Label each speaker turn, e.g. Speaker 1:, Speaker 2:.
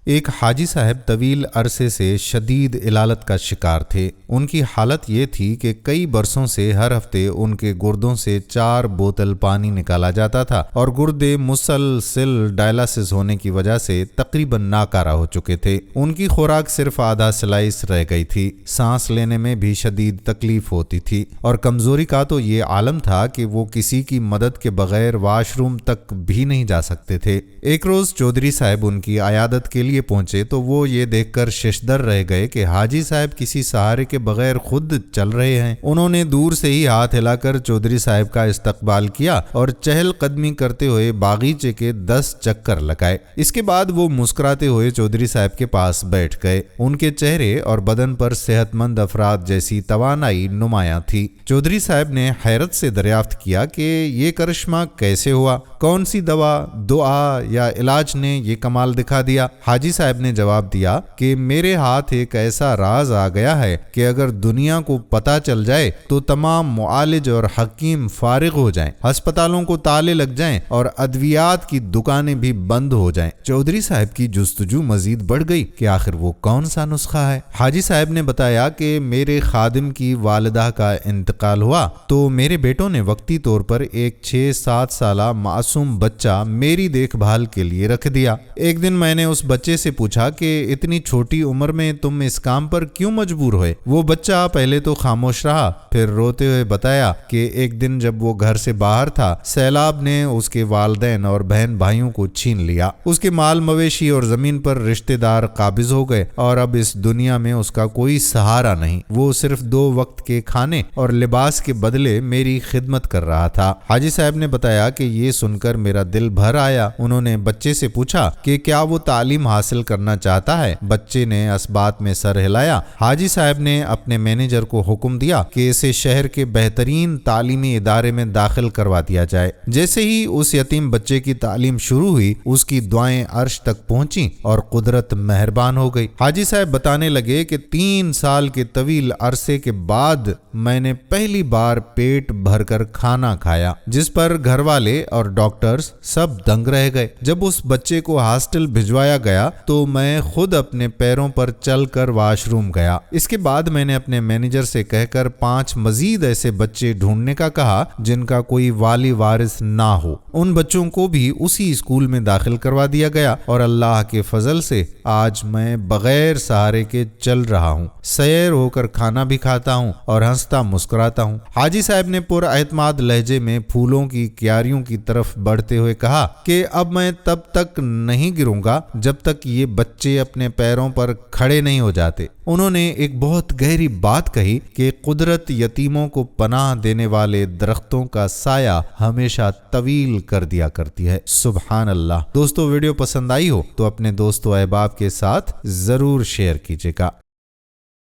Speaker 1: ایک حاجی صاحب طویل عرصے سے شدید علالت کا شکار تھے۔ ان کی حالت یہ تھی کہ کئی برسوں سے ہر ہفتے ان کے گردوں سے 4 بوتل پانی نکالا جاتا تھا اور گردے مسلسل ڈائلسس ہونے کی وجہ سے تقریباً ناکارہ ہو چکے تھے۔ ان کی خوراک صرف آدھا سلائس رہ گئی تھی۔ سانس لینے میں بھی شدید تکلیف ہوتی تھی اور کمزوری کا تو یہ عالم تھا کہ وہ کسی کی مدد کے بغیر واش روم تک بھی نہیں جا سکتے تھے۔ ایک روز چودھری صاحب ان کی عیادت کے لیے پہنچے تو وہ یہ دیکھ کر ششدر رہ گئے کہ حاجی صاحب کسی سہارے کے بغیر خود چل رہے ہیں۔ انہوں نے دور سے ہی ہاتھ ہلا کر چودھری صاحب کا استقبال کیا اور چہل قدمی کرتے ہوئے باغیچے کے 10 چکر لگائے۔ اس کے بعد وہ مسکراتے ہوئے چودھری صاحب کے پاس بیٹھ گئے۔ ان کے چہرے اور بدن پر صحت مند افراد جیسی توانائی نمایاں تھی۔ چودھری صاحب نے حیرت سے دریافت کیا کہ یہ کرشمہ کیسے ہوا؟ کون سی دوا، دعا یا علاج نے یہ کمال دکھا دیا؟ حاجی صاحب نے جواب دیا کہ میرے ہاتھ ایک ایسا راز آ گیا ہے کہ اگر دنیا کو پتہ چل جائے تو تمام معالج اور حکیم فارغ ہو جائیں، ہسپتالوں کو تالے لگ جائیں اور ادویات کی دکانیں بھی بند ہو جائیں۔ چودھری صاحب کی جستجو مزید بڑھ گئی کہ آخر وہ کون سا نسخہ ہے؟ حاجی صاحب نے بتایا کہ میرے خادم کی والدہ کا انتقال ہوا تو میرے بیٹوں نے وقتی طور پر ایک 6-7 سالہ معصوم بچہ میری دیکھ بھال کے لیے رکھ دیا۔ ایک دن میں نے اس بچے سے پوچھا کہ اتنی چھوٹی عمر میں تم اس کام پر کیوں مجبور ہوئے؟ وہ بچہ پہلے تو خاموش رہا، پھر روتے ہوئے بتایا کہ ایک دن جب وہ گھر سے باہر تھا، سیلاب نے اس کے والدین اور بہن بھائیوں کو چھین لیا۔ اس کے مال مویشی اور زمین پر رشتہ دار قابض ہو گئے اور اب اس دنیا میں اس کا کوئی سہارا نہیں۔ وہ صرف 2 وقت کے کھانے اور لباس کے بدلے میری خدمت کر رہا تھا۔ حاجی صاحب نے بتایا کہ یہ سن کر میرا دل بھر آیا۔ انہوں نے بچے سے پوچھا کہ کیا وہ تعلیم حاصل کرنا چاہتا ہے؟ بچے نے اس بات میں سر ہلایا۔ حاجی صاحب نے اپنے مینیجر کو حکم دیا کہ اسے شہر کے بہترین تعلیمی ادارے میں داخل کروا دیا جائے۔ جیسے ہی اس یتیم بچے کی تعلیم شروع ہوئی، اس کی دعائیں عرش تک پہنچیں اور قدرت مہربان ہو گئی۔ حاجی صاحب بتانے لگے کہ 3 سال کے طویل عرصے کے بعد میں نے پہلی بار پیٹ بھر کر کھانا کھایا، جس پر گھر والے اور ڈاکٹرز سب دنگ رہ گئے۔ جب اس بچے کو ہاسٹل بھجوایا گیا تو میں خود اپنے پیروں پر چل کر واش روم گیا۔ اس کے بعد میں نے اپنے مینیجر سے کہہ کر 5 مزید ایسے بچے ڈھونڈنے کا کہا جن کا کوئی والی وارث نہ ہو۔ ان بچوں کو بھی اسی اسکول میں داخل کروا دیا گیا اور اللہ کے فضل سے آج میں بغیر سہارے کے چل رہا ہوں، سیر ہو کر کھانا بھی کھاتا ہوں اور ہنستا مسکراتا ہوں۔ حاجی صاحب نے پر اعتماد لہجے میں پھولوں کی کیاریوں کی طرف بڑھتے ہوئے کہا کہ اب میں تب تک نہیں گروں گا جب تک یہ بچے اپنے پیروں پر کھڑے نہیں ہو جاتے۔ انہوں نے ایک بہت گہری بات کہی کہ قدرت یتیموں کو پناہ دینے والے درختوں کا سایہ ہمیشہ طویل کر دیا کرتی ہے۔ سبحان اللہ۔ دوستو، ویڈیو پسند آئی ہو تو اپنے دوست و احباب کے ساتھ ضرور شیئر کیجیے گا۔